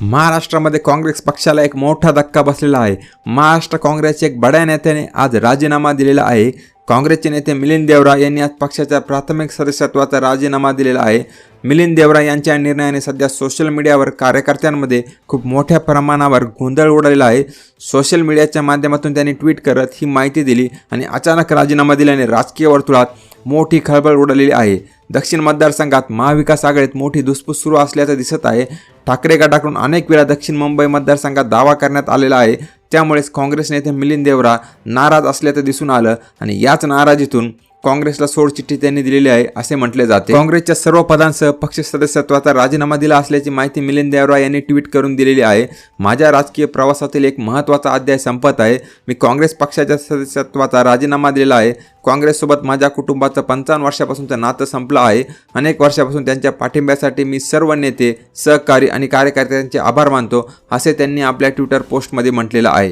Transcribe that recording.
महाराष्ट्रामध्ये काँग्रेस पक्षाला एक मोठा धक्का बसलेला आहे। महाराष्ट्र काँग्रेसचे एक बड्या नेत्याने आज राजीनामा दिलेला आहे। काँग्रेसचे नेते मिलिंद देवरा यांनी आज पक्षाच्या प्राथमिक सदस्यत्वाचा राजीनामा दिलेला आहे। मिलिंद देवरा यांच्या निर्णयाने सध्या सोशल मीडियावर कार्यकर्त्यांमध्ये खूप मोठ्या प्रमाणावर गोंधळ उडालेला आहे। सोशल मीडियाच्या माध्यमातून त्यांनी ट्विट करत ही माहिती दिली आणि अचानक राजीनामा दिल्याने राजकीय वर्तुळात मोठी खळबळ उडालेली आहे। दक्षिण मतदारसंघात महाविकास आघाडीत मोठी धुसफूस सुरू असल्याचं दिसत आहे। ठाकरे गटाकडून अनेक वेळा दक्षिण मुंबई मतदारसंघात दावा करण्यात आलेला आहे। त्यामुळेच काँग्रेस नेते मिलिंद देवरा नाराज असल्याचं दिसून आलं आणि याच नाराजीतून काँग्रेसला सोडचिठ्ठी त्यांनी दिलेली आहे असे म्हटले जाते। काँग्रेसच्या सर्व पदांसह पक्ष सदस्यत्वाचा राजीनामा दिला असल्याची माहिती मिलिंद देवरा यांनी ट्विट करून दिलेली आहे। माझ्या राजकीय प्रवासातील एक महत्त्वाचा अध्याय संपत आहे। मी काँग्रेस पक्षाच्या सदस्यत्वाचा राजीनामा दिलेला आहे। काँग्रेससोबत माझ्या कुटुंबाचं 55 वर्षापासूनचं नातं संपलं आहे। अनेक वर्षापासून त्यांच्या पाठिंब्यासाठी मी सर्व नेते, सहकारी आणि कार्यकर्त्यांचे आभार मानतो असे त्यांनी आपल्या ट्विटर पोस्टमध्ये म्हटलेलं आहे।